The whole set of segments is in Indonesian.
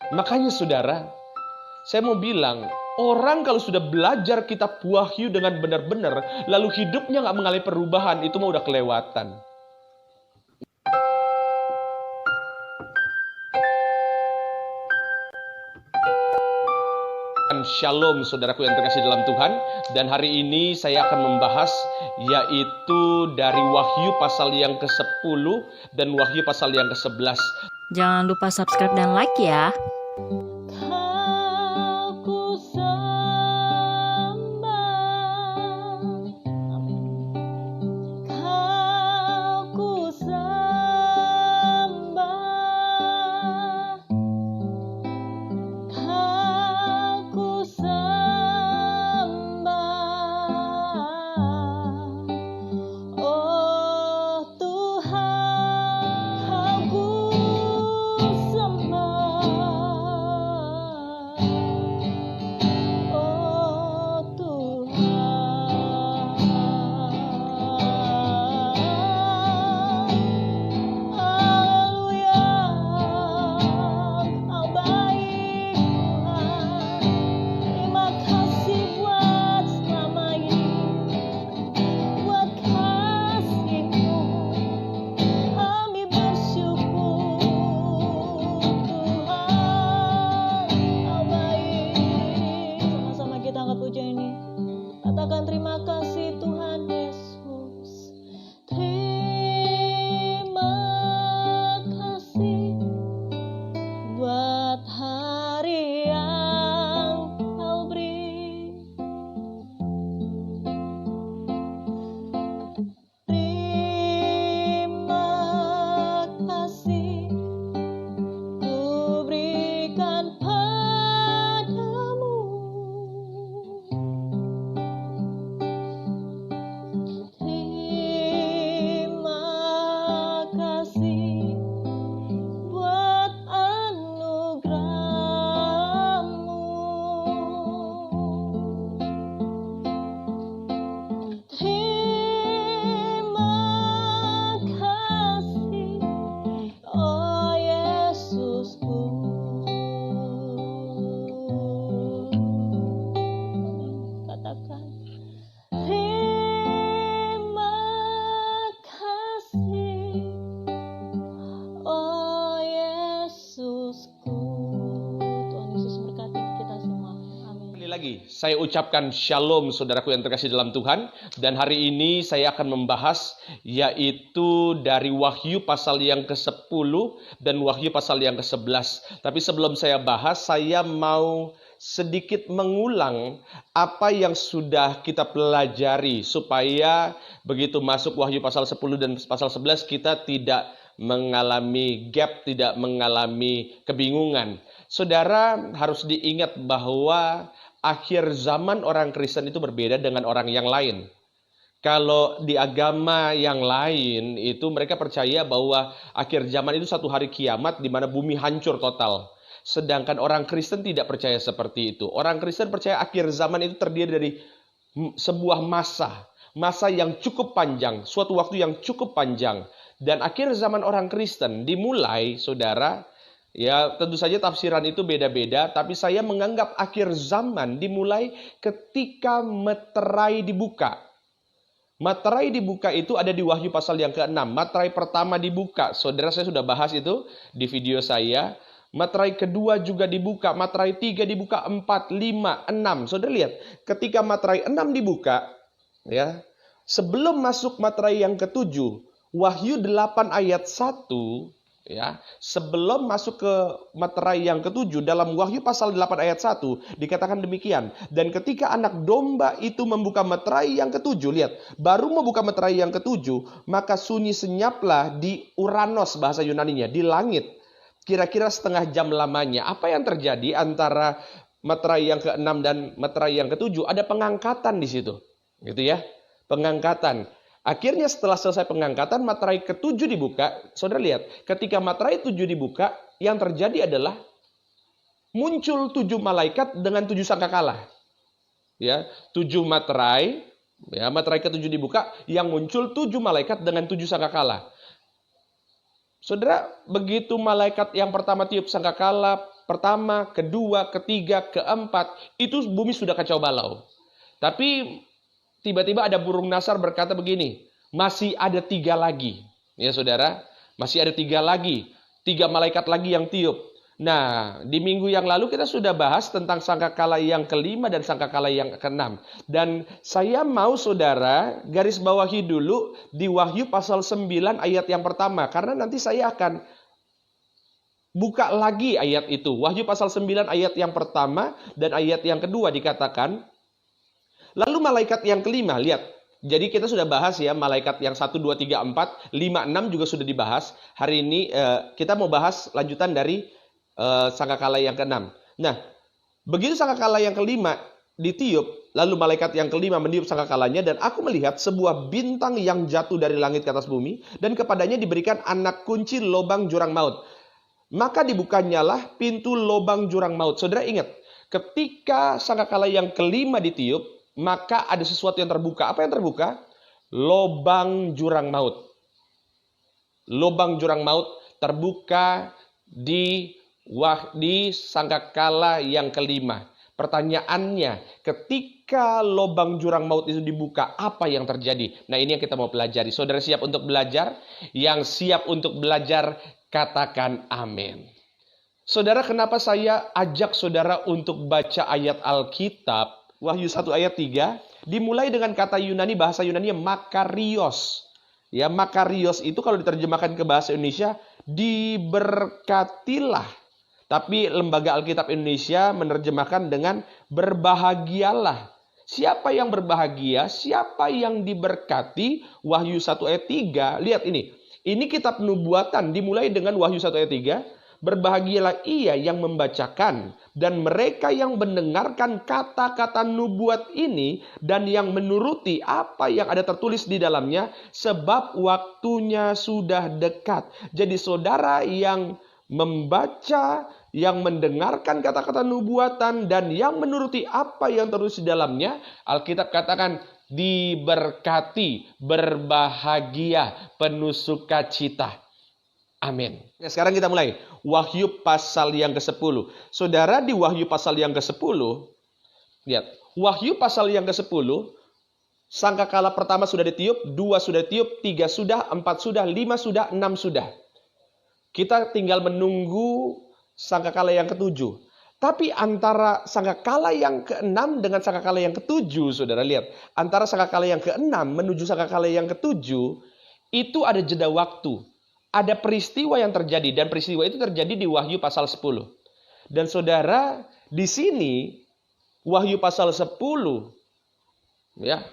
Makanya saudara, saya mau bilang, orang kalau sudah belajar kitab Wahyu dengan benar-benar, lalu hidupnya nggak mengalami perubahan, itu mah udah kelewatan. Shalom saudaraku yang terkasih dalam Tuhan. Dan hari ini saya akan membahas yaitu dari Wahyu pasal yang ke-10 dan Wahyu pasal yang ke-11. Jangan lupa subscribe dan like ya. Katakan terima kasih Tuhan Yesus. Terima kasih buat hari yang Kau beri. Terima kasih ku berikan padamu. Saya ucapkan shalom saudaraku yang terkasih dalam Tuhan. Dan hari ini saya akan membahas yaitu dari Wahyu pasal yang ke-10 dan Wahyu pasal yang ke-11. Tapi sebelum saya bahas, saya mau sedikit mengulang apa yang sudah kita pelajari, supaya begitu masuk Wahyu pasal 10 dan pasal 11 kita tidak mengalami gap, tidak mengalami kebingungan. Saudara harus diingat bahwa akhir zaman orang Kristen itu berbeda dengan orang yang lain. Kalau di agama yang lain itu mereka percaya bahwa akhir zaman itu satu hari kiamat di mana bumi hancur total. Sedangkan orang Kristen tidak percaya seperti itu. Orang Kristen percaya akhir zaman itu terdiri dari sebuah masa yang cukup panjang, suatu waktu yang cukup panjang. Dan akhir zaman orang Kristen dimulai, saudara, ya tentu saja tafsiran itu beda-beda, tapi saya menganggap akhir zaman dimulai ketika meterai dibuka. Materai dibuka itu ada di Wahyu pasal yang ke-6. Materai pertama dibuka, saudara, saya sudah bahas itu di video saya. Materai kedua juga dibuka, materai 3 dibuka, 4, 5, 6. Saudara lihat, ketika materai 6 dibuka, ya, sebelum masuk materai yang ke-7, Wahyu 8 ayat 1, ya, sebelum masuk ke materai yang ke-7 dalam Wahyu pasal 8 ayat 1 dikatakan demikian. Dan ketika anak domba itu membuka materai yang ke-7, lihat, baru membuka materai yang ke-7, maka sunyi senyaplah di Uranos, bahasa Yunaninya, di langit. Kira-kira setengah jam lamanya. Apa yang terjadi antara materai yang ke-6 dan materai yang ke-7? Ada pengangkatan di situ. Gitu ya. Pengangkatan. Akhirnya setelah selesai pengangkatan, materai ke-7 dibuka. Saudara lihat, ketika materai 7 dibuka, yang terjadi adalah muncul 7 malaikat dengan 7 sangkakala. Ya, 7 materai, ya, materai ke-7 dibuka, yang muncul 7 malaikat dengan 7 sangkakala. Saudara, begitu malaikat yang pertama tiup sangkakala, pertama, kedua, ketiga, keempat, itu bumi sudah kacau balau. Tapi tiba-tiba ada burung nasar berkata begini, masih ada 3 lagi. Ya saudara, masih ada 3 lagi. 3 malaikat lagi yang tiup. Nah, di minggu yang lalu kita sudah bahas tentang sangkakala yang kelima dan sangkakala yang keenam. Dan saya mau saudara garis bawahi dulu di Wahyu pasal 9 ayat yang pertama. Karena nanti saya akan buka lagi ayat itu. Wahyu pasal 9 ayat yang pertama dan ayat yang kedua dikatakan, lalu malaikat yang kelima, lihat. Jadi kita sudah bahas ya, malaikat yang 1, 2, 3, 4, 5, 6 juga sudah dibahas. Hari ini kita mau bahas lanjutan dari sangkakala yang keenam. Nah, begitu sangkakala yang kelima ditiup, lalu malaikat yang kelima meniup sangkakalanya, dan aku melihat sebuah bintang yang jatuh dari langit ke atas bumi, dan kepadanya diberikan anak kunci lobang jurang maut. Maka dibukanyalah pintu lobang jurang maut. Saudara ingat, ketika sangkakala yang kelima ditiup, maka ada sesuatu yang terbuka. Apa yang terbuka? Lobang jurang maut. Lobang jurang maut terbuka di sangkakala yang kelima. Pertanyaannya, ketika lobang jurang maut itu dibuka, apa yang terjadi? Nah, ini yang kita mau pelajari. Saudara siap untuk belajar? Yang siap untuk belajar, katakan amin. Saudara, kenapa saya ajak saudara untuk baca ayat Alkitab? Wahyu 1 ayat 3, dimulai dengan kata Yunani, bahasa Yunani Makarios. Ya, Makarios itu kalau diterjemahkan ke bahasa Indonesia, diberkatilah. Tapi Lembaga Alkitab Indonesia menerjemahkan dengan berbahagialah. Siapa yang berbahagia? Siapa yang diberkati? Wahyu 1 ayat 3. Lihat ini. Ini kitab nubuatan dimulai dengan Wahyu 1 ayat 3. Berbahagialah ia yang membacakan dan mereka yang mendengarkan kata-kata nubuat ini dan yang menuruti apa yang ada tertulis di dalamnya, sebab waktunya sudah dekat. Jadi saudara yang membaca, yang mendengarkan kata-kata nubuatan dan yang menuruti apa yang tertulis di dalamnya, Alkitab katakan diberkati, berbahagia, penuh sukacita. Amin. Nah, sekarang kita mulai. Wahyu pasal yang ke-10. Saudara, di Wahyu pasal yang ke-10, lihat. Wahyu pasal yang ke-10, sangkakala pertama sudah ditiup, 2 sudah ditiup, 3 sudah, 4 sudah, 5 sudah, 6 sudah. Kita tinggal menunggu sangkakala yang ke-7. Tapi antara sangkakala yang ke-6 dengan sangkakala yang ke-7, saudara lihat. Antara sangkakala yang ke-6 menuju sangkakala yang ke-7, itu ada jeda waktu. Ada peristiwa yang terjadi, dan peristiwa itu terjadi di Wahyu pasal 10. Dan saudara, di sini Wahyu pasal 10, ya,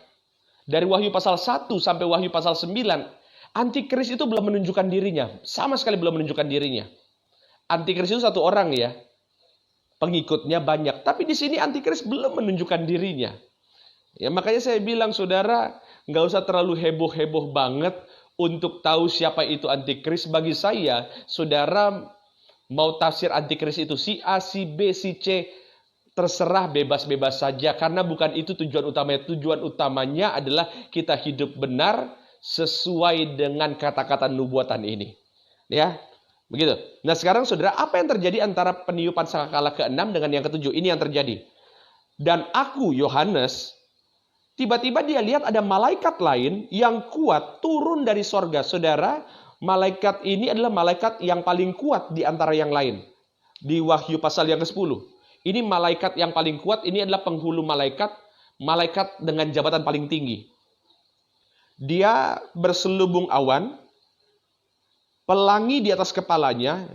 dari Wahyu pasal 1 sampai Wahyu pasal 9, Antikris itu belum menunjukkan dirinya. Sama sekali belum menunjukkan dirinya. Antikris itu satu orang ya. Pengikutnya banyak. Tapi di sini Antikris belum menunjukkan dirinya. Ya, makanya saya bilang saudara, nggak usah terlalu heboh-heboh banget untuk tahu siapa itu Antikris. Bagi saya, saudara mau tafsir Antikris itu si A, si B, si C, terserah, bebas-bebas saja. Karena bukan itu tujuan utamanya. Tujuan utamanya adalah kita hidup benar sesuai dengan kata-kata nubuatan ini. Ya, begitu. Nah sekarang saudara, apa yang terjadi antara peniupan sangkakala ke-6 dengan yang ke-7? Ini yang terjadi. Dan aku, Yohanes, tiba-tiba dia lihat ada malaikat lain yang kuat turun dari sorga. Saudara, malaikat ini adalah malaikat yang paling kuat di antara yang lain. Di Wahyu pasal yang ke-10. Ini malaikat yang paling kuat, ini adalah penghulu malaikat. Malaikat dengan jabatan paling tinggi. Dia berselubung awan, pelangi di atas kepalanya.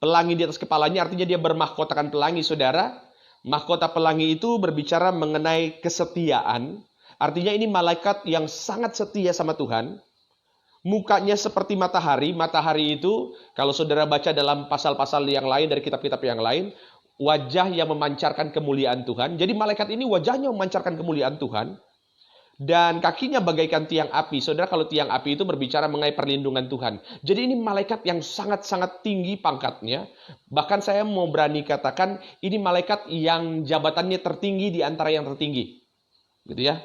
Pelangi di atas kepalanya artinya dia bermahkotakan pelangi, saudara. Mahkota pelangi itu berbicara mengenai kesetiaan. Artinya ini malaikat yang sangat setia sama Tuhan. Mukanya seperti matahari. Matahari itu kalau saudara baca dalam pasal-pasal yang lain dari kitab-kitab yang lain, wajah yang memancarkan kemuliaan Tuhan. Jadi malaikat ini wajahnya memancarkan kemuliaan Tuhan. Dan kakinya bagaikan tiang api. Saudara, kalau tiang api itu berbicara mengenai perlindungan Tuhan. Jadi ini malaikat yang sangat-sangat tinggi pangkatnya. Bahkan saya mau berani katakan ini malaikat yang jabatannya tertinggi di antara yang tertinggi. Gitu ya.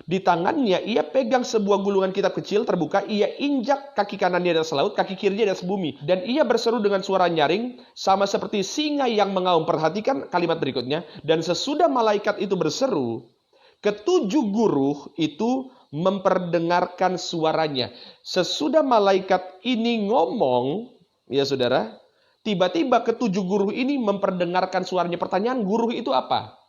Di tangannya ia pegang sebuah gulungan kitab kecil terbuka, ia injak kaki kanannya di atas laut, kaki kirinya di atas bumi. Dan ia berseru dengan suara nyaring, sama seperti singa yang mengaum. Perhatikan kalimat berikutnya. Dan sesudah malaikat itu berseru, ketujuh guru itu memperdengarkan suaranya. Sesudah malaikat ini ngomong, ya saudara, tiba-tiba ketujuh guru ini memperdengarkan suaranya. Pertanyaan, guru itu apa?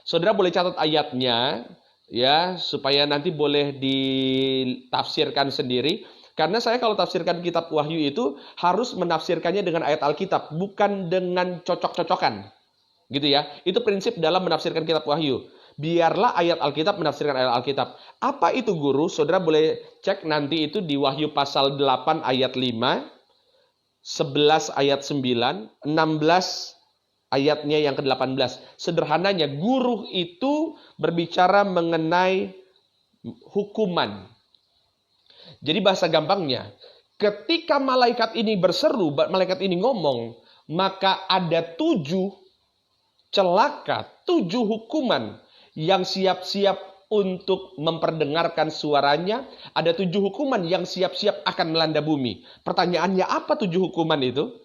Saudara boleh catat ayatnya, ya, supaya nanti boleh ditafsirkan sendiri. Karena saya kalau tafsirkan kitab Wahyu itu harus menafsirkannya dengan ayat Alkitab, bukan dengan cocok-cocokan. Gitu ya. Itu prinsip dalam menafsirkan kitab Wahyu. Biarlah ayat Alkitab menafsirkan ayat Alkitab. Apa itu guru? Saudara boleh cek nanti itu di Wahyu pasal 8 ayat 5, 11 ayat 9, 16 ayatnya yang ke-18. Sederhananya, guru itu berbicara mengenai hukuman. Jadi bahasa gampangnya, ketika malaikat ini berseru, malaikat ini ngomong, maka ada 7 celaka, 7 hukuman yang siap-siap untuk memperdengarkan suaranya. Ada 7 hukuman yang siap-siap akan melanda bumi. Pertanyaannya, apa 7 hukuman itu?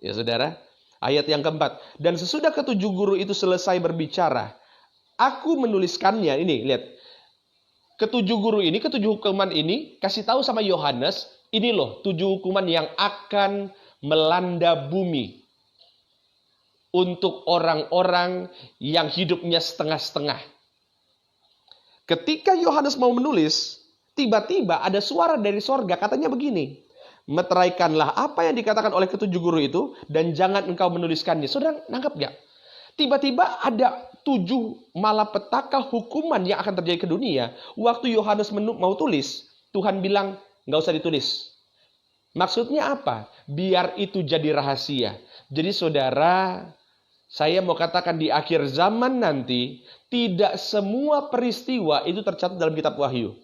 Ya saudara, ayat yang keempat. Dan sesudah ketujuh guru itu selesai berbicara, aku menuliskannya. Ini, lihat. Ketujuh guru ini, ketujuh hukuman ini, kasih tahu sama Yohanes, ini loh, 7 hukuman yang akan melanda bumi. Untuk orang-orang yang hidupnya setengah-setengah. Ketika Yohanes mau menulis, tiba-tiba ada suara dari sorga, katanya begini, meteraikanlah apa yang dikatakan oleh ketujuh guru itu, dan jangan engkau menuliskannya. Saudara, nangkap gak? Tiba-tiba ada 7 malapetaka hukuman yang akan terjadi ke dunia. Waktu Yohanes mau tulis, Tuhan bilang, nggak usah ditulis. Maksudnya apa? Biar itu jadi rahasia. Jadi saudara, saya mau katakan di akhir zaman nanti, tidak semua peristiwa itu tercatat dalam kitab Wahyu.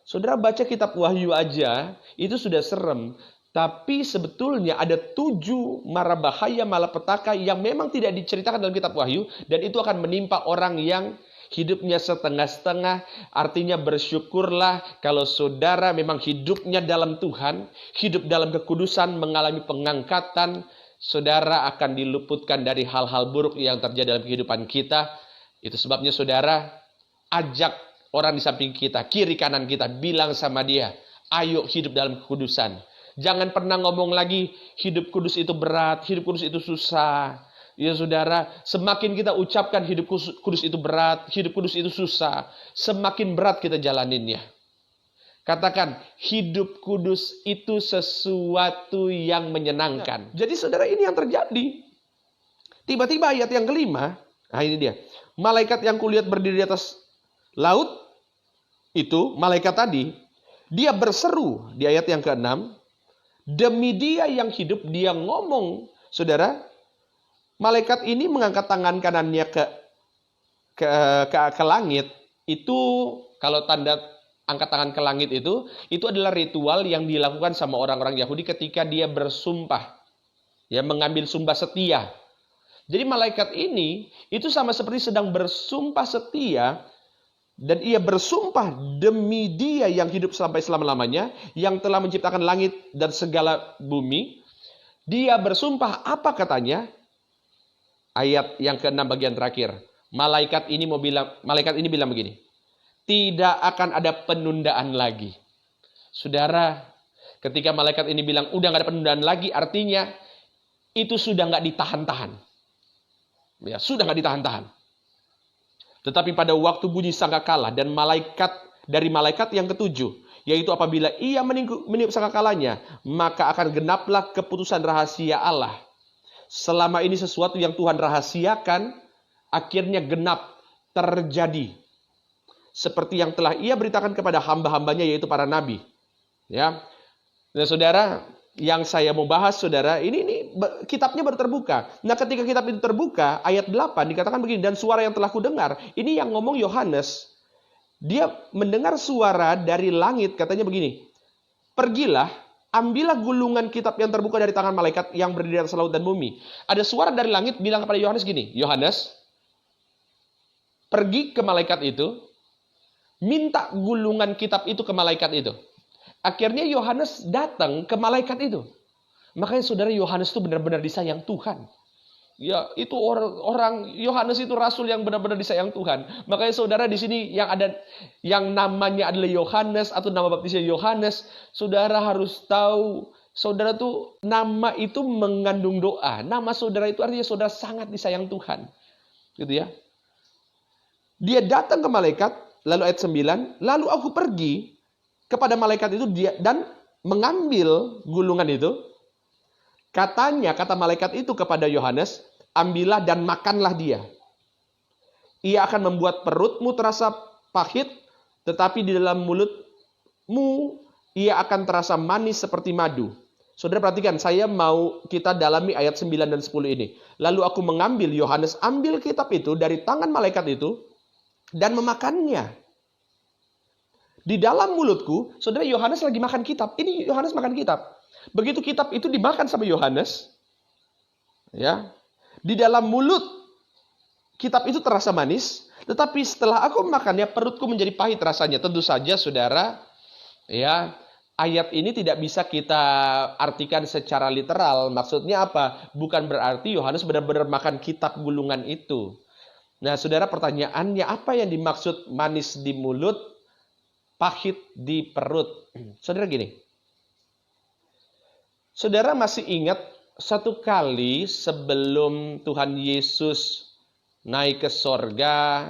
Saudara baca kitab Wahyu aja, itu sudah serem. Tapi sebetulnya ada 7 mara bahaya malapetaka yang memang tidak diceritakan dalam kitab Wahyu. Dan itu akan menimpa orang yang hidupnya setengah-setengah. Artinya bersyukurlah kalau saudara memang hidupnya dalam Tuhan, hidup dalam kekudusan, mengalami pengangkatan. Saudara akan diluputkan dari hal-hal buruk yang terjadi dalam kehidupan kita. Itu sebabnya saudara, ajak orang di samping kita, kiri kanan kita, bilang sama dia, ayo hidup dalam kekudusan. Jangan pernah ngomong lagi, hidup kudus itu berat, hidup kudus itu susah. Ya saudara, semakin kita ucapkan hidup kudus itu berat, hidup kudus itu susah, semakin berat kita jalaninnya. Katakan, hidup kudus itu sesuatu yang menyenangkan. Jadi saudara, ini yang terjadi. Tiba-tiba ayat yang kelima, nah ini dia. Malaikat yang kulihat berdiri di atas laut, itu malaikat tadi, dia berseru di ayat yang ke-6, demi dia yang hidup, dia ngomong. Saudara, malaikat ini mengangkat tangan kanannya ke langit. Itu kalau tanda angkat tangan ke langit itu adalah ritual yang dilakukan sama orang-orang Yahudi ketika dia bersumpah. Ya, mengambil sumpah setia. Jadi malaikat ini itu sama seperti sedang bersumpah setia. Dan ia bersumpah demi dia yang hidup sampai selama-lamanya, yang telah menciptakan langit dan segala bumi. Dia bersumpah, apa katanya? Ayat yang ke-6 bagian terakhir. Malaikat ini bilang begini, tidak akan ada penundaan lagi. Saudara, ketika malaikat ini bilang, udah gak ada penundaan lagi, artinya itu sudah gak ditahan-tahan. Ya, sudah gak ditahan-tahan. Tetapi pada waktu bunyi sangkakala dan dari malaikat yang ketujuh, yaitu apabila ia meniup sangkakalanya, maka akan genaplah keputusan rahasia Allah. Selama ini sesuatu yang Tuhan rahasiakan, akhirnya genap terjadi. Seperti yang telah ia beritakan kepada hamba-hambanya, yaitu para nabi. Ya, nah saudara, yang saya mau bahas saudara, ini kitabnya baru terbuka. Nah ketika kitab itu terbuka, ayat 8 dikatakan begini, dan suara yang telah kudengar, ini yang ngomong Yohanes. Dia mendengar suara dari langit, katanya begini, pergilah, ambillah gulungan kitab yang terbuka dari tangan malaikat yang berdiri di atas laut dan bumi. Ada suara dari langit bilang kepada Yohanes gini, Yohanes, pergi ke malaikat itu, minta gulungan kitab itu ke malaikat itu. Akhirnya Yohanes datang ke malaikat itu. Makanya saudara, Yohanes itu benar-benar disayang Tuhan. Ya, itu orang Yohanes itu rasul yang benar-benar disayang Tuhan. Makanya saudara, di sini yang ada yang namanya adalah Yohanes atau nama baptisnya Yohanes, saudara harus tahu, saudara tuh nama itu mengandung doa. Nama saudara itu artinya saudara sangat disayang Tuhan. Gitu ya. Dia datang ke malaikat, lalu ayat 9, lalu aku pergi kepada malaikat itu dan mengambil gulungan itu. Katanya, kata malaikat itu kepada Yohanes, ambillah dan makanlah dia. Ia akan membuat perutmu terasa pahit, tetapi di dalam mulutmu ia akan terasa manis seperti madu. Saudara perhatikan, saya mau kita dalami ayat 9 dan 10 ini. Lalu aku mengambil, Yohanes ambil kitab itu dari tangan malaikat itu dan memakannya. Di dalam mulutku, saudara, Yohanes lagi makan kitab. Ini Yohanes makan kitab. Begitu kitab itu dimakan sama Yohanes, ya, di dalam mulut kitab itu terasa manis, tetapi setelah aku makannya perutku menjadi pahit rasanya. Tentu saja saudara, ya, ayat ini tidak bisa kita artikan secara literal. Maksudnya apa? Bukan berarti Yohanes benar-benar makan kitab gulungan itu. Nah, saudara, pertanyaannya apa yang dimaksud manis di mulut, pahit di perut? Saudara gini. Saudara masih ingat satu kali sebelum Tuhan Yesus naik ke sorga,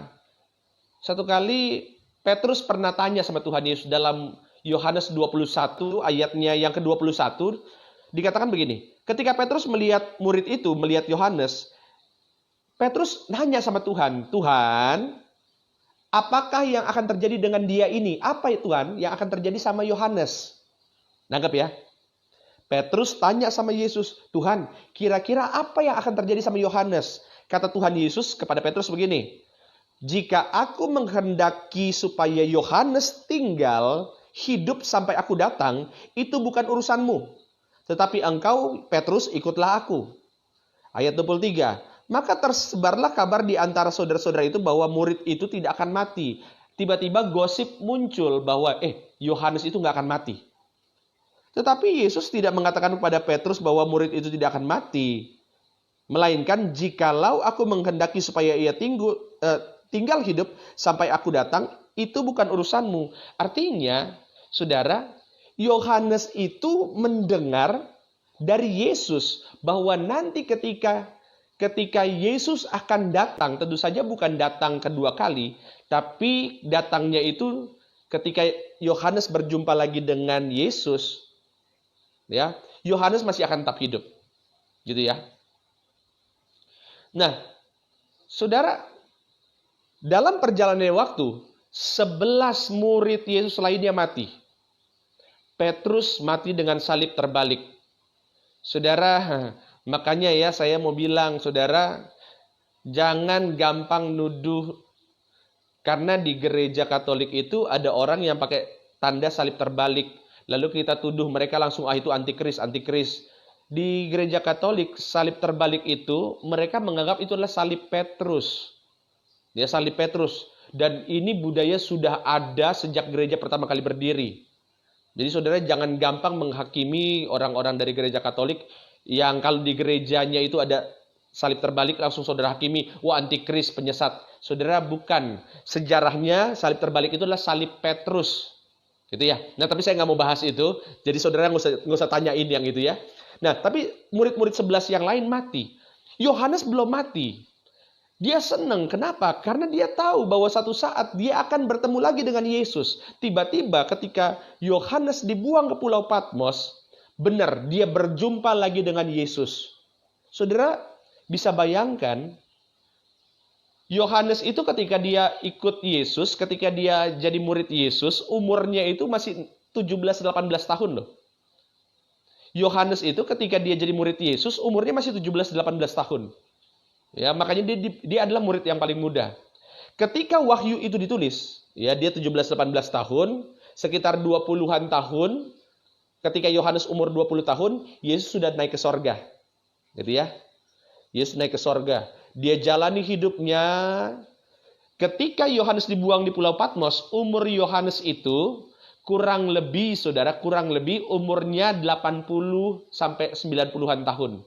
satu kali Petrus pernah tanya sama Tuhan Yesus dalam Yohanes 21 ayatnya yang ke-21, dikatakan begini, ketika Petrus melihat murid itu, melihat Yohanes, Petrus nanya sama Tuhan, Tuhan, apakah yang akan terjadi dengan dia ini? Apa ya Tuhan yang akan terjadi sama Yohanes? Nangkep ya? Petrus tanya sama Yesus, Tuhan, kira-kira apa yang akan terjadi sama Yohanes? Kata Tuhan Yesus kepada Petrus begini, jika aku menghendaki supaya Yohanes tinggal hidup sampai aku datang, itu bukan urusanmu. Tetapi engkau, Petrus, ikutlah aku. Ayat 23, maka tersebarlah kabar di antara saudara-saudara itu bahwa murid itu tidak akan mati. Tiba-tiba gosip muncul bahwa Yohanes itu nggak akan mati. Tetapi Yesus tidak mengatakan kepada Petrus bahwa murid itu tidak akan mati. Melainkan jikalau aku menghendaki supaya ia tinggal hidup sampai aku datang, itu bukan urusanmu. Artinya, saudara, Yohanes itu mendengar dari Yesus bahwa nanti ketika Yesus akan datang, tentu saja bukan datang kedua kali, tapi datangnya itu ketika Yohanes berjumpa lagi dengan Yesus, ya, Yohanes masih akan tetap hidup. Gitu ya. Nah, saudara, dalam perjalanan waktu, 11 murid Yesus lainnya mati. Petrus mati dengan salib terbalik. Saudara, makanya ya saya mau bilang, saudara, jangan gampang nuduh. Karena di gereja Katolik itu ada orang yang pakai tanda salib terbalik. Lalu kita tuduh mereka langsung, itu antikris, antikris. Di gereja Katolik, salib terbalik itu, mereka menganggap itu adalah salib Petrus. Ya, salib Petrus. Dan ini budaya sudah ada sejak gereja pertama kali berdiri. Jadi saudara jangan gampang menghakimi orang-orang dari gereja Katolik yang kalau di gerejanya itu ada salib terbalik langsung saudara hakimi, wah antikris, penyesat. Saudara bukan. Sejarahnya salib terbalik itu adalah salib Petrus. Gitu ya. Nah, tapi saya nggak mau bahas itu. Jadi saudara nggak usah tanyain yang itu ya. Nah, tapi murid-murid 11 yang lain mati. Yohanes belum mati. Dia senang. Kenapa? Karena dia tahu bahwa satu saat dia akan bertemu lagi dengan Yesus. Tiba-tiba ketika Yohanes dibuang ke Pulau Patmos, benar, dia berjumpa lagi dengan Yesus. Saudara bisa bayangkan, Yohanes itu ketika dia ikut Yesus, ketika dia jadi murid Yesus, umurnya itu masih 17-18 tahun loh. Yohanes itu ketika dia jadi murid Yesus, umurnya masih 17-18 tahun. Ya, makanya dia adalah murid yang paling muda. Ketika Wahyu itu ditulis, ya dia 17-18 tahun, sekitar 20-an tahun, ketika Yohanes umur 20 tahun, Yesus sudah naik ke sorga. Gitu ya. Yesus naik ke sorga. Dia jalani hidupnya Ketika Yohanes dibuang di Pulau Patmos, umur Yohanes itu kurang lebih umurnya 80 sampai 90-an tahun.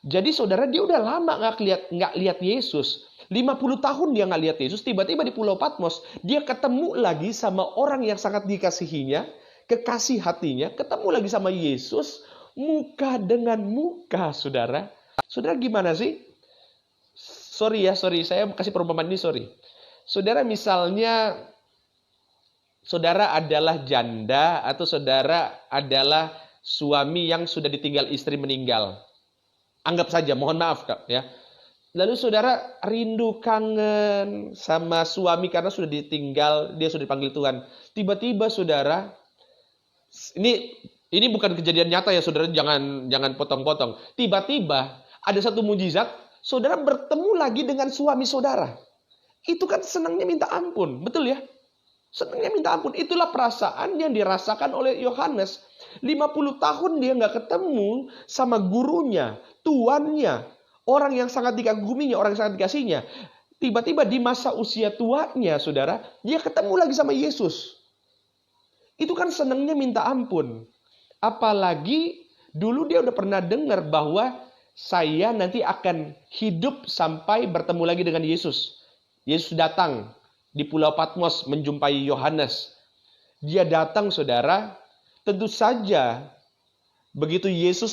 Jadi saudara, dia udah lama nggak lihat Yesus. 50 tahun dia nggak lihat Yesus, tiba-tiba di Pulau Patmos, dia ketemu lagi sama orang yang sangat dikasihinya, kekasih hatinya, ketemu lagi sama Yesus, muka dengan muka, saudara. Saudara gimana sih? Sorry, saya kasih perumpamaan ini, sorry. Saudara misalnya, saudara adalah janda atau saudara adalah suami yang sudah ditinggal istri meninggal. Anggap saja, mohon maaf Kak, ya. Lalu saudara rindu kangen sama suami karena sudah ditinggal, dia sudah dipanggil Tuhan. Tiba-tiba saudara, ini bukan kejadian nyata ya saudara, jangan potong-potong. Tiba-tiba ada satu mujizat, saudara bertemu lagi dengan suami saudara. Itu kan senangnya minta ampun, betul ya? Senangnya minta ampun. Itulah perasaan yang dirasakan oleh Yohanes. 50 tahun dia nggak ketemu sama gurunya, tuannya, orang yang sangat dikaguminya, orang yang sangat dikasihnya. Tiba-tiba di masa usia tuanya, saudara, dia ketemu lagi sama Yesus. Itu kan senangnya minta ampun. Apalagi dulu dia udah pernah dengar bahwa saya nanti akan hidup sampai bertemu lagi dengan Yesus. Yesus datang di Pulau Patmos menjumpai Yohanes. Dia datang, saudara. Tentu saja begitu Tuhan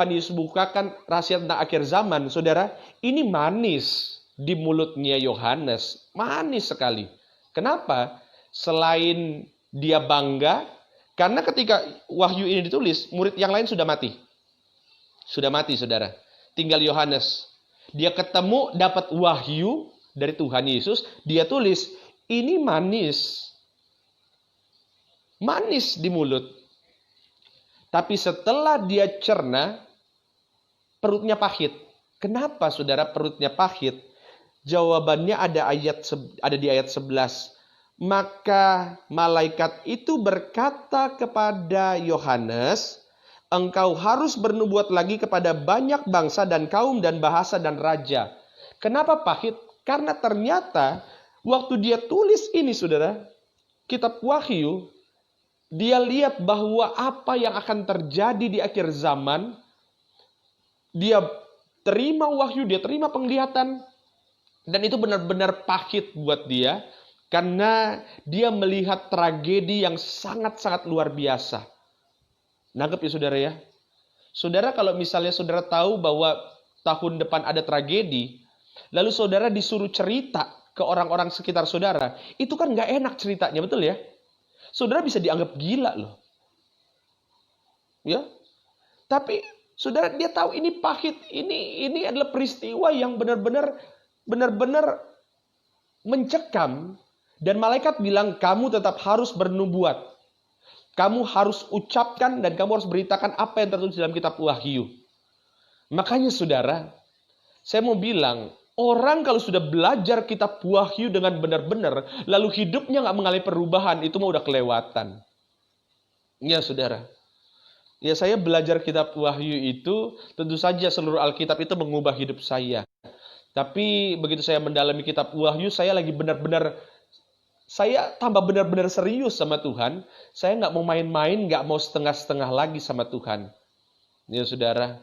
Yesus bukakan rahasia tentang akhir zaman, saudara, ini manis di mulutnya Yohanes. Manis sekali. Kenapa? Selain dia bangga, karena ketika wahyu ini ditulis, murid yang lain sudah mati. Sudah mati, saudara. Tinggal Yohanes. Dia ketemu, dapat wahyu dari Tuhan Yesus. Dia tulis, ini manis. Manis di mulut. Tapi setelah dia cerna, perutnya pahit. Kenapa, saudara, perutnya pahit? Jawabannya ada di ayat 11. Maka malaikat itu berkata kepada Yohanes, engkau harus bernubuat lagi kepada banyak bangsa dan kaum dan bahasa dan raja. Kenapa pahit? Karena ternyata waktu dia tulis ini, saudara, kitab Wahyu, dia lihat bahwa apa yang akan terjadi di akhir zaman, dia terima wahyu, dia terima penglihatan, dan itu benar-benar pahit buat dia, karena dia melihat tragedi yang sangat-sangat luar biasa. Nangkep ya saudara ya? Saudara kalau misalnya saudara tahu bahwa tahun depan ada tragedi, lalu saudara disuruh cerita ke orang-orang sekitar saudara, itu kan nggak enak ceritanya, betul ya? Saudara bisa dianggap gila loh. Ya. Tapi saudara dia tahu ini pahit, ini adalah peristiwa yang benar-benar mencekam, dan malaikat bilang kamu tetap harus bernubuat. Kamu harus ucapkan dan kamu harus beritakan apa yang tertulis dalam kitab Wahyu. Makanya saudara, saya mau bilang, orang kalau sudah belajar kitab Wahyu dengan benar-benar, lalu hidupnya nggak mengalami perubahan, itu mah udah kelewatan. Ya saudara. Ya saya belajar kitab Wahyu itu, tentu saja seluruh Alkitab itu mengubah hidup saya. Tapi begitu saya mendalami kitab Wahyu, saya tambah benar-benar serius sama Tuhan. Saya nggak mau main-main, nggak mau setengah-setengah lagi sama Tuhan. Ya saudara.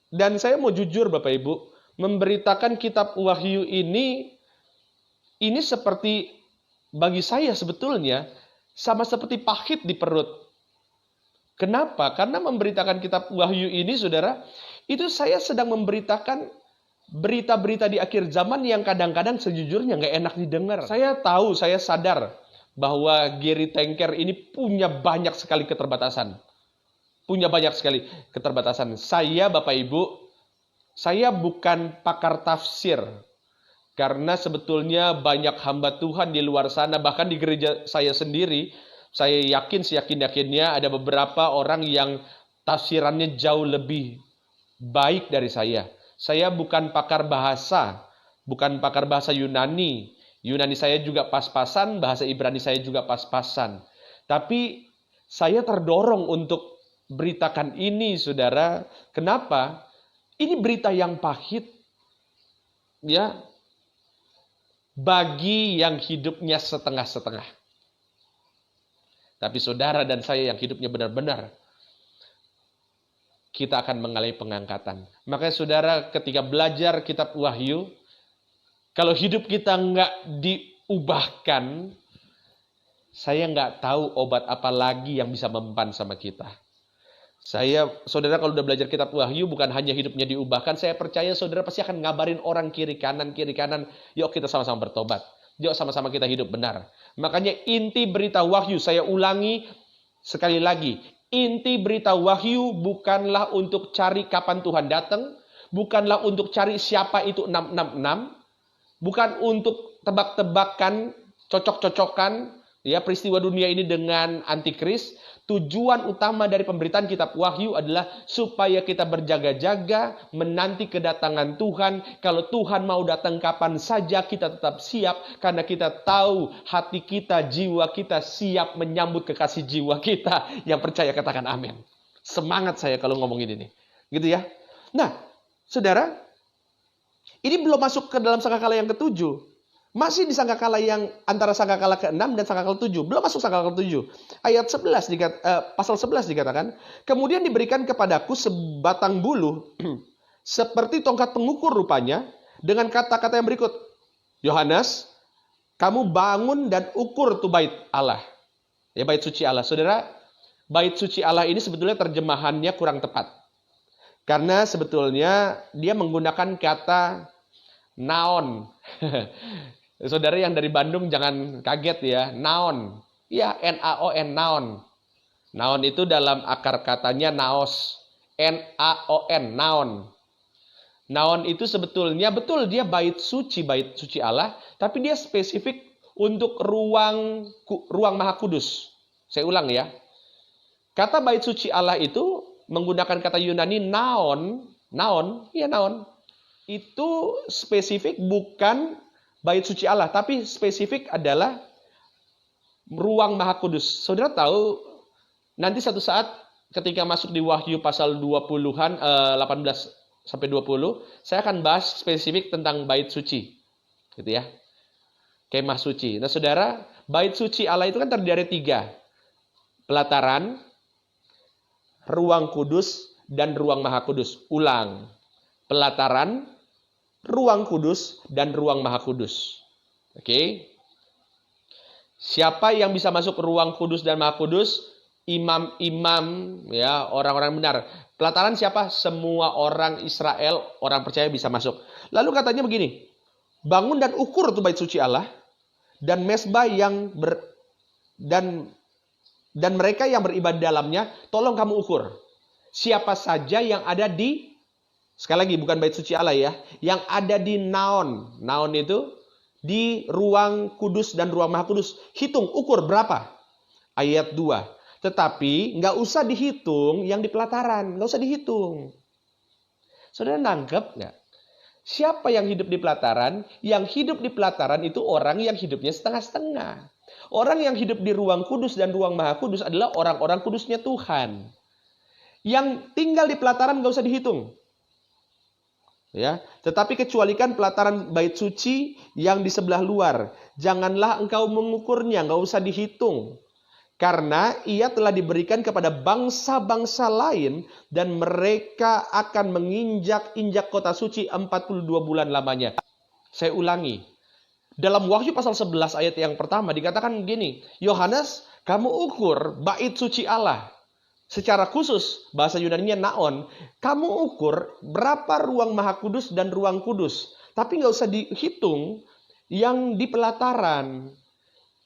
Dan saya mau jujur Bapak Ibu, memberitakan kitab Wahyu ini seperti bagi saya sebetulnya sama seperti pahit di perut. Kenapa? Karena memberitakan kitab Wahyu ini, saudara, itu saya sedang memberitakan berita-berita di akhir zaman yang kadang-kadang sejujurnya nggak enak didengar. Saya tahu, saya sadar bahwa Gary Tanker ini punya banyak sekali keterbatasan. Saya, Bapak Ibu, saya bukan pakar tafsir. Karena sebetulnya banyak hamba Tuhan di luar sana, bahkan di gereja saya sendiri, saya yakin seyakin-yakinnya ada beberapa orang yang tafsirannya jauh lebih baik dari saya. Saya bukan pakar bahasa Yunani. Yunani saya juga pas-pasan, bahasa Ibrani saya juga pas-pasan. Tapi saya terdorong untuk beritakan ini, saudara. Kenapa? Ini berita yang pahit, ya, bagi yang hidupnya setengah-setengah. Tapi saudara dan saya yang hidupnya benar-benar, kita akan mengalami pengangkatan. Makanya saudara, ketika belajar kitab Wahyu, kalau hidup kita nggak diubahkan, saya nggak tahu obat apa lagi yang bisa mempan sama kita. Saudara kalau udah belajar kitab Wahyu, bukan hanya hidupnya diubahkan, saya percaya saudara pasti akan ngabarin orang kiri kanan, yuk kita sama-sama bertobat. Yuk sama-sama kita hidup benar. Makanya inti berita Wahyu, saya ulangi sekali lagi. Inti berita Wahyu bukanlah untuk cari kapan Tuhan datang, bukanlah untuk cari siapa itu 666, bukan untuk tebak-tebakan, cocok-cocokan, ya, peristiwa dunia ini dengan antikris. Tujuan utama dari pemberitaan kitab Wahyu adalah supaya kita berjaga-jaga menanti kedatangan Tuhan. Kalau Tuhan mau datang kapan saja, kita tetap siap karena kita tahu hati kita, jiwa kita siap menyambut kekasih jiwa kita. Yang percaya katakan amin. Semangat saya kalau ngomongin ini. Gitu ya. Nah, saudara, ini belum masuk ke dalam sangkakala yang ketujuh. Masih di sangkakala yang antara sangkakala ke-6 dan sangkakala ke-7. Belum masuk sangkakala ke-7. Ayat 11 pasal 11 dikatakan, kemudian diberikan kepadaku sebatang bulu seperti tongkat pengukur rupanya, dengan kata-kata yang berikut. Yohanes, kamu bangun dan ukur tu bait Allah. Ya, bait suci Allah. Saudara, bait suci Allah ini sebetulnya terjemahannya kurang tepat. Karena sebetulnya dia menggunakan kata naon. Saudara yang dari Bandung jangan kaget ya, naon. Ya, N-A-O-N, naon. Naon itu dalam akar katanya naos. N-A-O-N, naon. Naon itu sebetulnya, betul dia bait suci Allah, tapi dia spesifik untuk ruang Maha Kudus. Saya ulang ya. Kata bait suci Allah itu menggunakan kata Yunani naon, ya naon. Itu spesifik bukan bait suci Allah, tapi spesifik adalah ruang Maha Kudus. Saudara tahu, nanti satu saat ketika masuk di Wahyu pasal 20-an, 18 sampai 20, saya akan bahas spesifik tentang bait suci. Gitu ya. Kemah suci. Nah, saudara, bait suci Allah itu kan terdiri dari 3. Pelataran, ruang kudus, dan ruang Maha Kudus. Ulang. Pelataran, ruang kudus, dan ruang Maha Kudus. Oke. Siapa yang bisa masuk ke ruang kudus dan Maha Kudus? Imam-imam, ya, orang-orang benar. Pelataran siapa? Semua orang Israel, orang percaya bisa masuk. Lalu katanya begini, bangun dan ukur tu bait suci Allah, dan mesbah dan mereka yang beribadah dalamnya, tolong kamu ukur. Siapa saja yang ada di, sekali lagi bukan bait suci Allah ya, yang ada di naon. Naon itu di ruang kudus dan ruang Maha Kudus. Hitung, ukur berapa? Ayat 2. Tetapi nggak usah dihitung yang di pelataran, nggak usah dihitung. Saudara nangkep nggak? Siapa yang hidup di pelataran? Yang hidup di pelataran itu orang yang hidupnya setengah-setengah. Orang yang hidup di ruang kudus dan ruang Maha Kudus adalah orang-orang kudusnya Tuhan. Yang tinggal di pelataran nggak usah dihitung. Ya, tetapi kecualikan pelataran bait suci yang di sebelah luar. Janganlah engkau mengukurnya, nggak usah dihitung. Karena ia telah diberikan kepada bangsa-bangsa lain dan mereka akan menginjak-injak kota suci 42 bulan lamanya. Saya ulangi. Dalam Wahyu pasal 11 ayat yang pertama dikatakan begini, Yohanes, kamu ukur bait suci Allah. Secara khusus, bahasa Yunaninya naon, kamu ukur berapa ruang Maha Kudus dan ruang kudus. Tapi nggak usah dihitung yang di pelataran.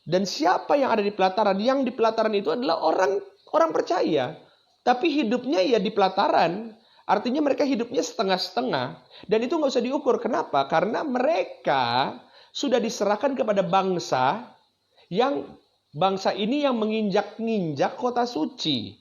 Dan siapa yang ada di pelataran? Yang di pelataran itu adalah orang percaya. Tapi hidupnya ya di pelataran. Artinya mereka hidupnya setengah-setengah. Dan itu nggak usah diukur. Kenapa? Karena mereka sudah diserahkan kepada bangsa ini yang menginjak-injak kota suci.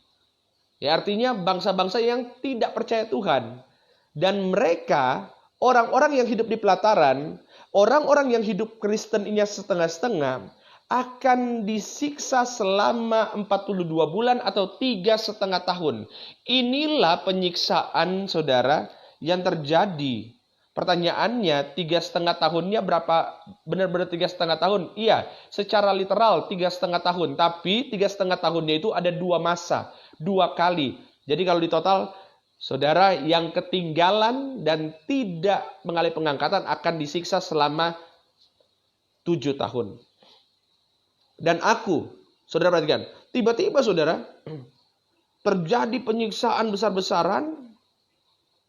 Ya, artinya bangsa-bangsa yang tidak percaya Tuhan. Dan mereka, orang-orang yang hidup di pelataran, orang-orang yang hidup Kristen ini setengah-setengah, akan disiksa selama 42 bulan atau 3,5 tahun. Inilah penyiksaan, saudara, yang terjadi. Pertanyaannya, 3,5 tahunnya berapa? Benar-benar 3,5 tahun? Iya, secara literal 3,5 tahun. Tapi 3,5 tahunnya itu ada 2 masa, 2 kali. Jadi kalau di total, saudara yang ketinggalan dan tidak mengalami pengangkatan akan disiksa selama 7 tahun. Dan aku, saudara perhatikan, tiba-tiba saudara, terjadi penyiksaan besar-besaran,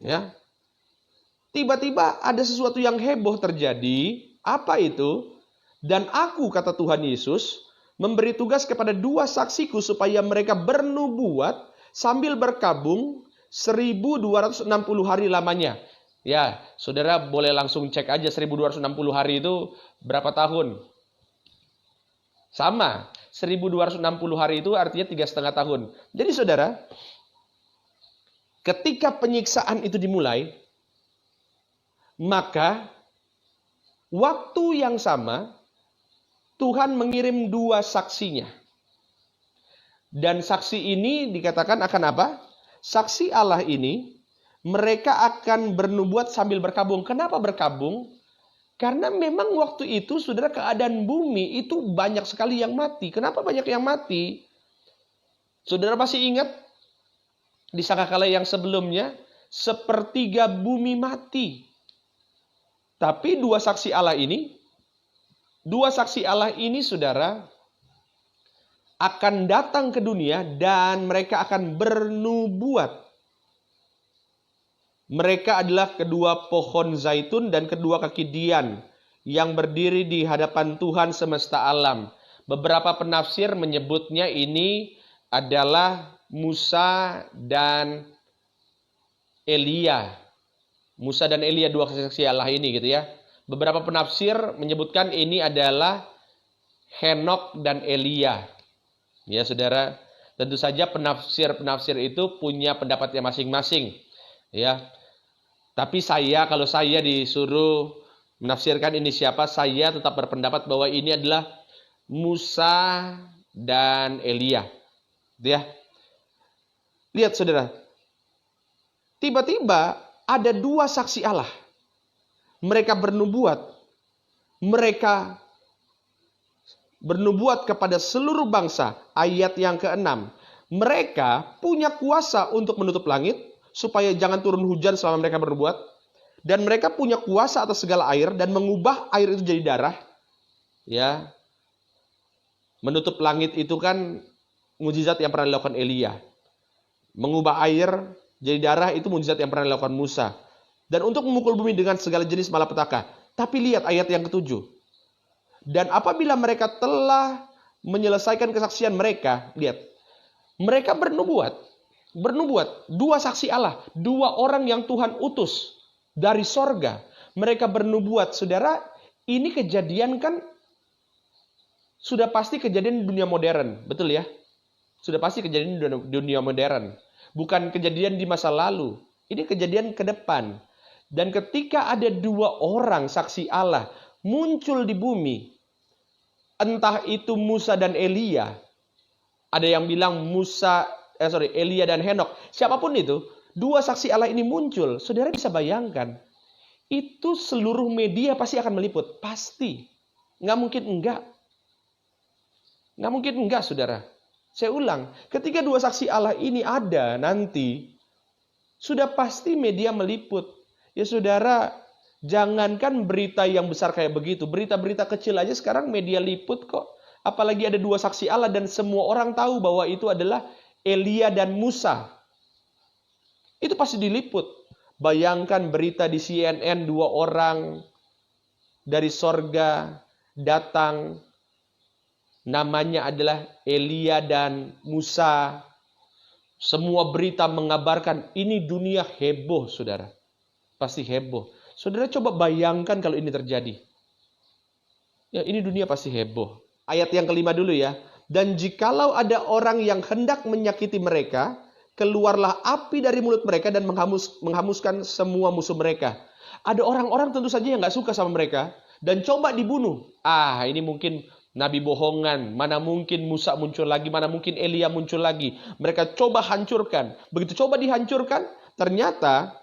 ya. Tiba-tiba ada sesuatu yang heboh terjadi. Apa itu? Dan aku, kata Tuhan Yesus, memberi tugas kepada 2 saksiku supaya mereka bernubuat sambil berkabung 1260 hari lamanya. Ya, saudara boleh langsung cek aja 1260 hari itu berapa tahun. Sama, 1260 hari itu artinya 3,5 tahun. Jadi saudara, ketika penyiksaan itu dimulai, maka waktu yang sama Tuhan mengirim 2 saksinya. Dan saksi ini dikatakan akan apa? Saksi Allah ini, mereka akan bernubuat sambil berkabung. Kenapa berkabung? Karena memang waktu itu, saudara, keadaan bumi itu banyak sekali yang mati. Kenapa banyak yang mati? Saudara masih ingat di sangkakala yang sebelumnya, 1/3 bumi mati. Tapi 2 saksi Allah ini, saudara, akan datang ke dunia dan mereka akan bernubuat. Mereka adalah kedua pohon zaitun dan kedua kaki dian yang berdiri di hadapan Tuhan semesta alam. Beberapa penafsir menyebutnya ini adalah Musa dan Elia. Musa dan Elia, 2 saksi Allah ini gitu ya. Beberapa penafsir menyebutkan ini adalah Henok dan Elia. Ya saudara, tentu saja penafsir itu punya pendapatnya masing-masing. Ya, tapi kalau saya disuruh menafsirkan ini siapa, saya tetap berpendapat bahwa ini adalah Musa dan Elia. Ya, lihat saudara, tiba-tiba ada 2 saksi Allah. Mereka bernubuat kepada seluruh bangsa. Ayat yang ke-6. Mereka punya kuasa untuk menutup langit supaya jangan turun hujan selama mereka bernubuat. Dan mereka punya kuasa atas segala air dan mengubah air itu jadi darah. Ya. Menutup langit itu kan mukjizat yang pernah dilakukan Elia. Mengubah air jadi darah itu mukjizat yang pernah dilakukan Musa. Dan untuk memukul bumi dengan segala jenis malapetaka. Tapi lihat ayat yang ke-7. Dan apabila mereka telah menyelesaikan kesaksian mereka, lihat. Mereka bernubuat. 2 saksi Allah. 2 orang yang Tuhan utus dari sorga. Mereka bernubuat. Saudara, ini kejadian kan sudah pasti kejadian di dunia modern. Betul ya? Sudah pasti kejadian di dunia modern. Bukan kejadian di masa lalu. Ini kejadian ke depan. Dan ketika ada 2 orang saksi Allah muncul di bumi, entah itu Musa dan Elia, ada yang bilang Elia dan Henok, siapapun itu, 2 saksi Allah ini muncul, saudara bisa bayangkan, itu seluruh media pasti akan meliput, pasti, nggak mungkin enggak, saudara. Saya ulang, ketika 2 saksi Allah ini ada nanti, sudah pasti media meliput. Ya saudara, jangankan berita yang besar kayak begitu, berita-berita kecil aja sekarang media liput kok. Apalagi ada 2 saksi Allah dan semua orang tahu bahwa itu adalah Elia dan Musa. Itu pasti diliput. Bayangkan berita di CNN, 2 orang dari sorga datang. Namanya adalah Elia dan Musa. Semua berita mengabarkan ini dunia heboh, saudara. Pasti heboh. Saudara coba bayangkan kalau ini terjadi. Ya, ini dunia pasti heboh. Ayat yang ke-5 dulu ya. Dan jikalau ada orang yang hendak menyakiti mereka, keluarlah api dari mulut mereka dan menghanguskan semua musuh mereka. Ada orang-orang tentu saja yang gak suka sama mereka dan coba dibunuh. Ini mungkin nabi bohongan, mana mungkin Musa muncul lagi, mana mungkin Elia muncul lagi. Mereka coba hancurkan. Begitu coba dihancurkan, ternyata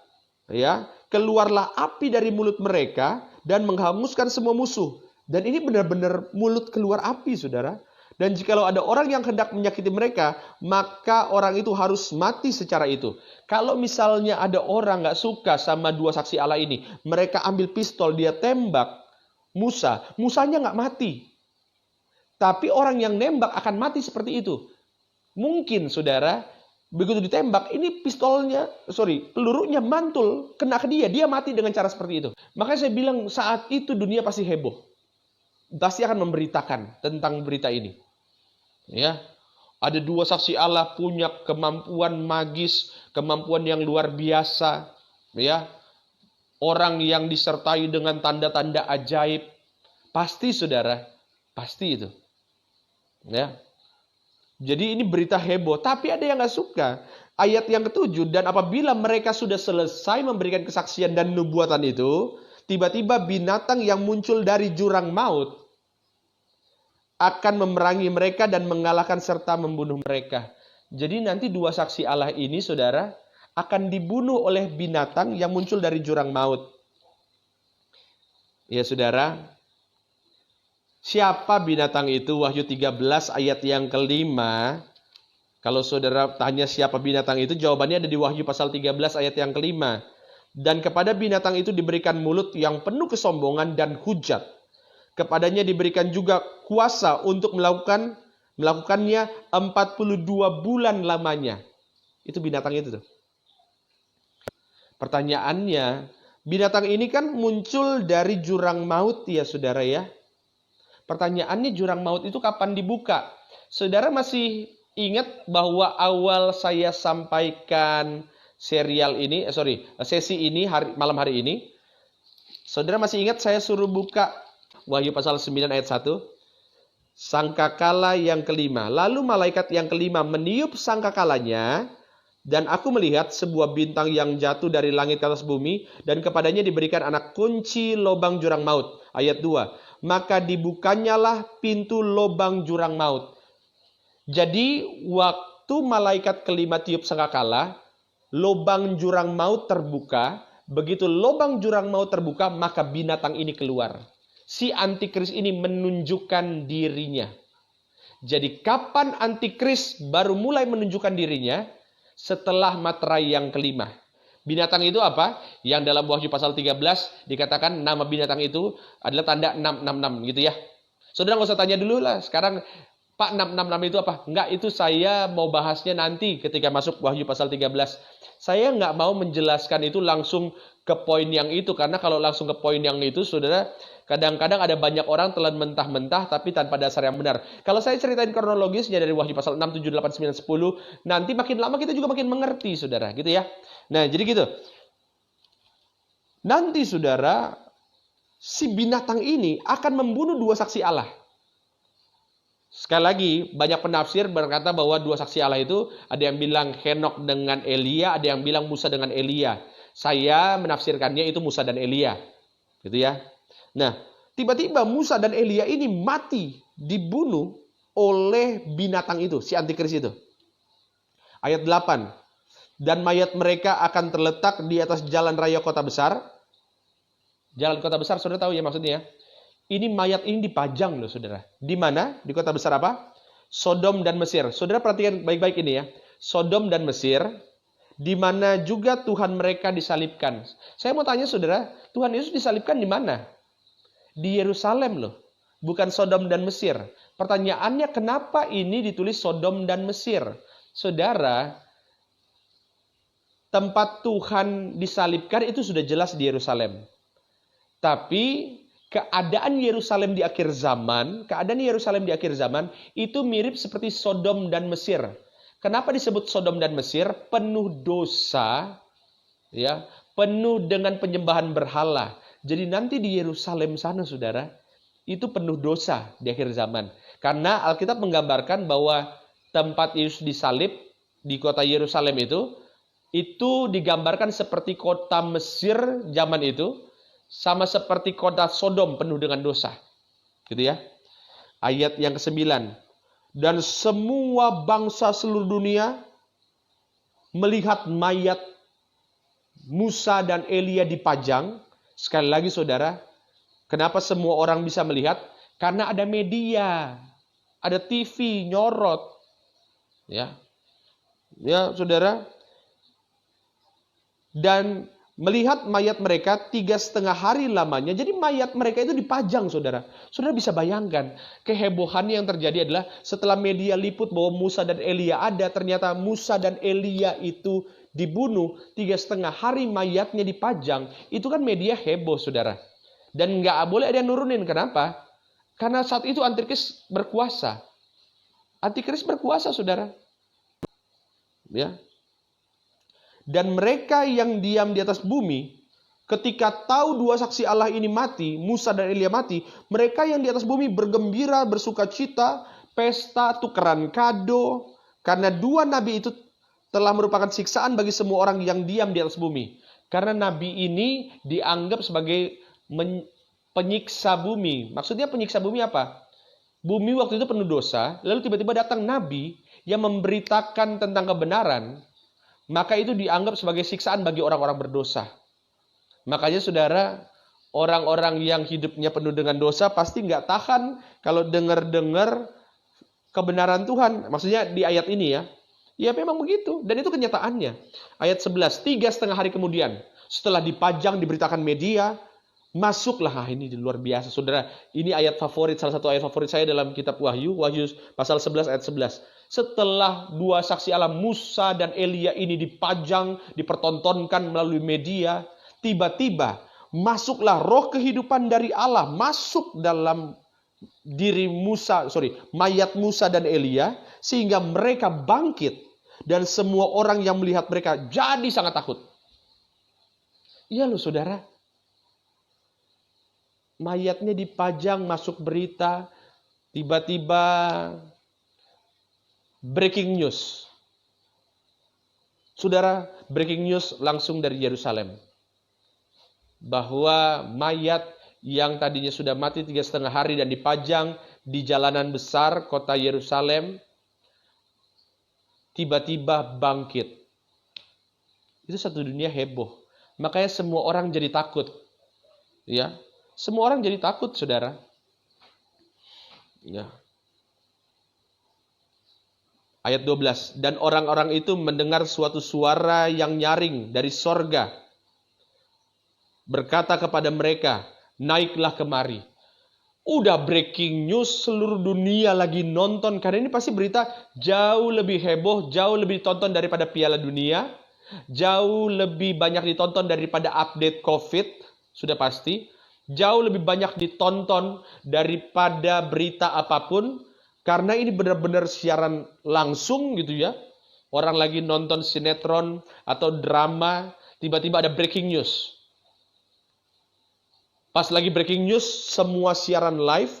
Ya, keluarlah api dari mulut mereka dan menghanguskan semua musuh. Dan ini benar-benar mulut keluar api, saudara. Dan jikalau ada orang yang hendak menyakiti mereka, maka orang itu harus mati secara itu. Kalau misalnya ada orang gak suka sama dua saksi Allah ini, mereka ambil pistol, dia tembak Musa. Musanya gak mati. Tapi orang yang nembak akan mati seperti itu. Mungkin, saudara, begitu ditembak, ini pelurunya mantul, kena ke dia mati dengan cara seperti itu. Makanya saya bilang saat itu dunia pasti heboh. Pasti akan memberitakan tentang berita ini. Ya, ada dua saksi Allah punya kemampuan magis, kemampuan yang luar biasa. Ya, orang yang disertai dengan tanda-tanda ajaib. Pasti, saudara, pasti itu. Ya. Jadi ini berita heboh, tapi ada yang gak suka. Ayat yang ke-7, dan apabila mereka sudah selesai memberikan kesaksian dan nubuatan itu, tiba-tiba binatang yang muncul dari jurang maut akan memerangi mereka dan mengalahkan serta membunuh mereka. Jadi nanti dua saksi Allah ini, saudara, akan dibunuh oleh binatang yang muncul dari jurang maut. Ya, saudara. Siapa binatang itu? Wahyu 13 ayat yang ke-5. Kalau saudara tanya siapa binatang itu, jawabannya ada di Wahyu pasal 13 ayat yang ke-5. Dan kepada binatang itu diberikan mulut yang penuh kesombongan dan hujat. Kepadanya diberikan juga kuasa untuk melakukannya 42 bulan lamanya. Itu binatang itu tuh. Pertanyaannya, binatang ini kan muncul dari jurang maut ya, saudara ya. Pertanyaannya, jurang maut itu kapan dibuka? Saudara masih ingat bahwa awal saya sampaikan sesi ini malam hari ini? Saudara masih ingat saya suruh buka Wahyu pasal 9 ayat 1? Sangkakala yang kelima. Lalu malaikat yang kelima meniup sangkakalanya, dan aku melihat sebuah bintang yang jatuh dari langit ke atas bumi, dan kepadanya diberikan anak kunci lobang jurang maut. Ayat 2. Maka dibukanyalah pintu lobang jurang maut. Jadi waktu malaikat kelima tiup sangkakala, lobang jurang maut terbuka. Begitu lobang jurang maut terbuka, maka binatang ini keluar. Si antikris ini menunjukkan dirinya. Jadi kapan antikris baru mulai menunjukkan dirinya? Setelah materai yang kelima. Binatang itu apa? Yang dalam Wahyu pasal 13 dikatakan nama binatang itu adalah tanda 666 gitu ya. Saudara nggak usah tanya dulu lah. Sekarang Pak 666 itu apa? Enggak, itu saya mau bahasnya nanti ketika masuk Wahyu pasal 13. Saya nggak mau menjelaskan itu langsung ke poin yang itu. Karena kalau langsung ke poin yang itu, saudara, kadang-kadang ada banyak orang telan mentah-mentah tapi tanpa dasar yang benar. Kalau saya ceritain kronologisnya dari Wahyu pasal 6, 7, 8, 9, 10, nanti makin lama kita juga makin mengerti, saudara. Gitu ya. Nah, jadi gitu. Nanti, saudara, si binatang ini akan membunuh dua saksi Allah. Sekali lagi, banyak penafsir berkata bahwa dua saksi Allah itu, ada yang bilang Henok dengan Elia, ada yang bilang Musa dengan Elia. Saya menafsirkannya itu Musa dan Elia. Gitu ya. Nah, tiba-tiba Musa dan Elia ini mati, dibunuh oleh binatang itu, si antikris itu. Ayat 8. Dan mayat mereka akan terletak di atas jalan raya kota besar. Jalan kota besar, saudara tahu ya maksudnya ya? Ini mayat ini dipajang loh, saudara. Di mana? Di kota besar apa? Sodom dan Mesir. Saudara perhatikan baik-baik ini ya. Sodom dan Mesir, di mana juga Tuhan mereka disalibkan. Saya mau tanya saudara, Tuhan Yesus disalibkan di mana? Di Yerusalem loh. Bukan Sodom dan Mesir. Pertanyaannya, kenapa ini ditulis Sodom dan Mesir? Saudara, tempat Tuhan disalibkan itu sudah jelas di Yerusalem. Tapi keadaan Yerusalem di akhir zaman itu mirip seperti Sodom dan Mesir. Kenapa disebut Sodom dan Mesir? Penuh dosa, ya, penuh dengan penyembahan berhala. Jadi nanti di Yerusalem sana, saudara, itu penuh dosa di akhir zaman. Karena Alkitab menggambarkan bahwa tempat Yesus disalib di kota Yerusalem itu digambarkan seperti kota Mesir zaman itu, sama seperti kota Sodom penuh dengan dosa. Gitu ya. Ayat yang ke-9. Dan semua bangsa seluruh dunia melihat mayat Musa dan Elia dipajang. Sekali lagi saudara, kenapa semua orang bisa melihat? Karena ada media, ada TV nyorot. Ya, saudara. Dan melihat mayat mereka 3,5 hari lamanya. Jadi mayat mereka itu dipajang, saudara. Saudara bisa bayangkan, kehebohannya yang terjadi adalah setelah media liput bahwa Musa dan Elia ada, ternyata Musa dan Elia itu dibunuh, 3,5 hari mayatnya dipajang. Itu kan media heboh, saudara. Dan nggak boleh ada yang nurunin. Kenapa? Karena saat itu Antikris berkuasa. Antikris berkuasa, saudara. Ya. Dan mereka yang diam di atas bumi, ketika tahu dua saksi Allah ini mati, Musa dan Elia mati, mereka yang di atas bumi bergembira, bersuka cita, pesta, tukeran kado, karena dua nabi itu telah merupakan siksaan bagi semua orang yang diam di atas bumi. Karena nabi ini dianggap sebagai penyiksa bumi. Maksudnya penyiksa bumi apa? Bumi waktu itu penuh dosa, lalu tiba-tiba datang nabi yang memberitakan tentang kebenaran. Maka itu dianggap sebagai siksaan bagi orang-orang berdosa. Makanya saudara, orang-orang yang hidupnya penuh dengan dosa pasti nggak tahan kalau dengar-dengar kebenaran Tuhan. Maksudnya di ayat ini ya. Ya memang begitu. Dan itu kenyataannya. Ayat 11, 3,5 hari kemudian. Setelah dipajang, diberitakan media, masuklah. Ini luar biasa saudara. Ini ayat favorit, salah satu ayat favorit saya dalam kitab Wahyu. Wahyu pasal 11 ayat 11. Setelah dua saksi Allah Musa dan Elia ini dipajang, dipertontonkan melalui media, tiba-tiba masuklah roh kehidupan dari Allah masuk dalam diri mayat Musa dan Elia, sehingga mereka bangkit dan semua orang yang melihat mereka jadi sangat takut. Iya loh saudara. Mayatnya dipajang, masuk berita, tiba-tiba breaking news. Saudara, breaking news langsung dari Yerusalem. Bahwa mayat yang tadinya sudah mati 3,5 hari dan dipajang di jalanan besar kota Yerusalem, tiba-tiba bangkit. Itu satu dunia heboh. Makanya semua orang jadi takut. Ya, semua orang jadi takut, saudara. Ya. Ayat 12, dan orang-orang itu mendengar suatu suara yang nyaring dari sorga. Berkata kepada mereka, naiklah kemari. Udah breaking news, seluruh dunia lagi nonton. Karena ini pasti berita jauh lebih heboh, jauh lebih ditonton daripada Piala Dunia. Jauh lebih banyak ditonton daripada update COVID, sudah pasti. Jauh lebih banyak ditonton daripada berita apapun. Karena ini benar-benar siaran langsung gitu ya. Orang lagi nonton sinetron atau drama, tiba-tiba ada breaking news. Pas lagi breaking news, semua siaran live,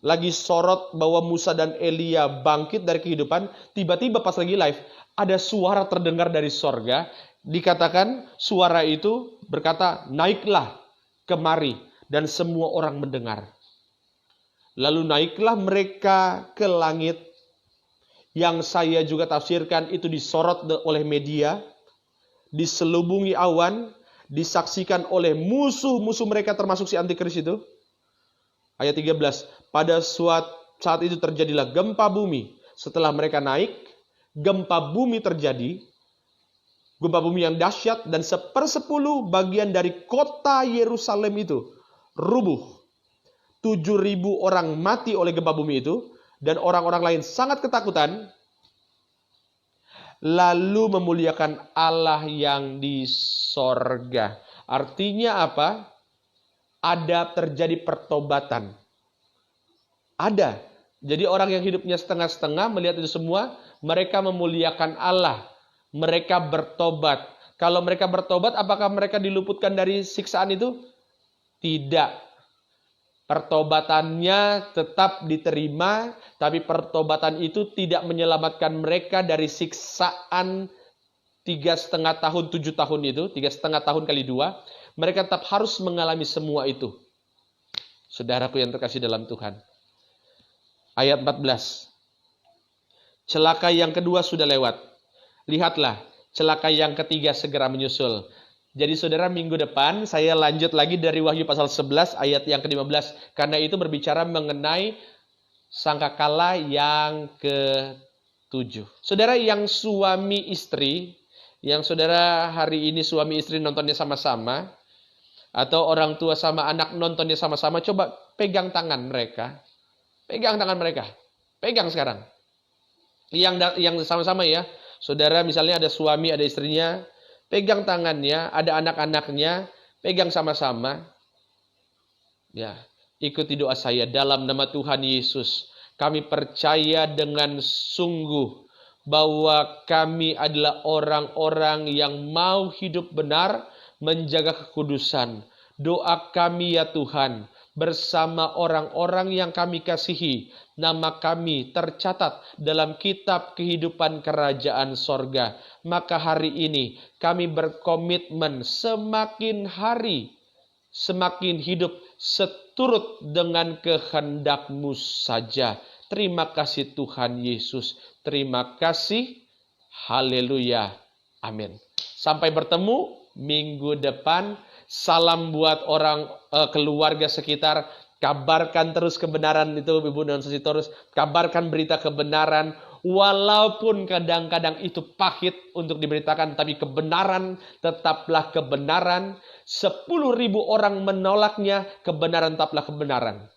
lagi sorot bahwa Musa dan Elia bangkit dari kehidupan, tiba-tiba pas lagi live, ada suara terdengar dari sorga, dikatakan suara itu berkata, naiklah kemari, dan semua orang mendengar. Lalu naiklah mereka ke langit, yang saya juga tafsirkan itu disorot oleh media, diselubungi awan, disaksikan oleh musuh-musuh mereka termasuk si Antikris itu. Ayat 13, pada saat itu terjadilah gempa bumi. Setelah mereka naik, gempa bumi terjadi, gempa bumi yang dahsyat, dan 1/10 bagian dari kota Yerusalem itu rubuh. 7.000 orang mati oleh gempa bumi itu, dan orang-orang lain sangat ketakutan, lalu memuliakan Allah yang di sorga. Artinya apa? Ada terjadi pertobatan. Ada. Jadi orang yang hidupnya setengah-setengah melihat itu semua, mereka memuliakan Allah. Mereka bertobat. Kalau mereka bertobat, apakah mereka diluputkan dari siksaan itu? Tidak. Pertobatannya tetap diterima, tapi pertobatan itu tidak menyelamatkan mereka dari siksaan 3,5 tahun, 7 tahun itu, 3,5 tahun kali 2. Mereka tetap harus mengalami semua itu. Saudaraku yang terkasih dalam Tuhan. Ayat 14. Celaka yang kedua sudah lewat. Lihatlah, celaka yang ketiga segera menyusul. Jadi saudara, minggu depan saya lanjut lagi dari Wahyu pasal 11 ayat yang ke-15. Karena itu berbicara mengenai sangkakala yang ke-7. Saudara yang suami istri, yang saudara hari ini suami istri nontonnya sama-sama, atau orang tua sama anak nontonnya sama-sama, coba pegang tangan mereka. Pegang tangan mereka. Pegang sekarang. Yang sama-sama ya. Saudara misalnya ada suami, ada istrinya, pegang tangannya, ada anak-anaknya, pegang sama-sama. Ya, ikuti doa saya dalam nama Tuhan Yesus. Kami percaya dengan sungguh bahwa kami adalah orang-orang yang mau hidup benar, menjaga kekudusan. Doa kami ya Tuhan, bersama orang-orang yang kami kasihi, nama kami tercatat dalam kitab kehidupan kerajaan sorga. Maka hari ini kami berkomitmen semakin hari, semakin hidup seturut dengan kehendak-Mu saja. Terima kasih Tuhan Yesus. Terima kasih. Haleluya. Amin. Sampai bertemu minggu depan. Salam buat orang keluarga sekitar. Kabarkan terus kebenaran itu, Ibu dan Saudara. Kabarkan berita kebenaran. Walaupun kadang-kadang itu pahit untuk diberitakan, tapi kebenaran tetaplah kebenaran. 10.000 orang menolaknya, kebenaran tetaplah kebenaran.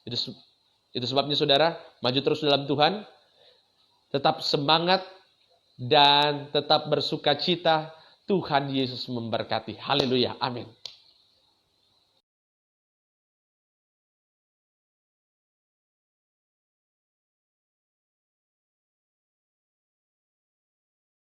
Itu sebabnya saudara, maju terus dalam Tuhan. Tetap semangat dan tetap bersuka cita. Tuhan Yesus memberkati. Haleluya. Amin.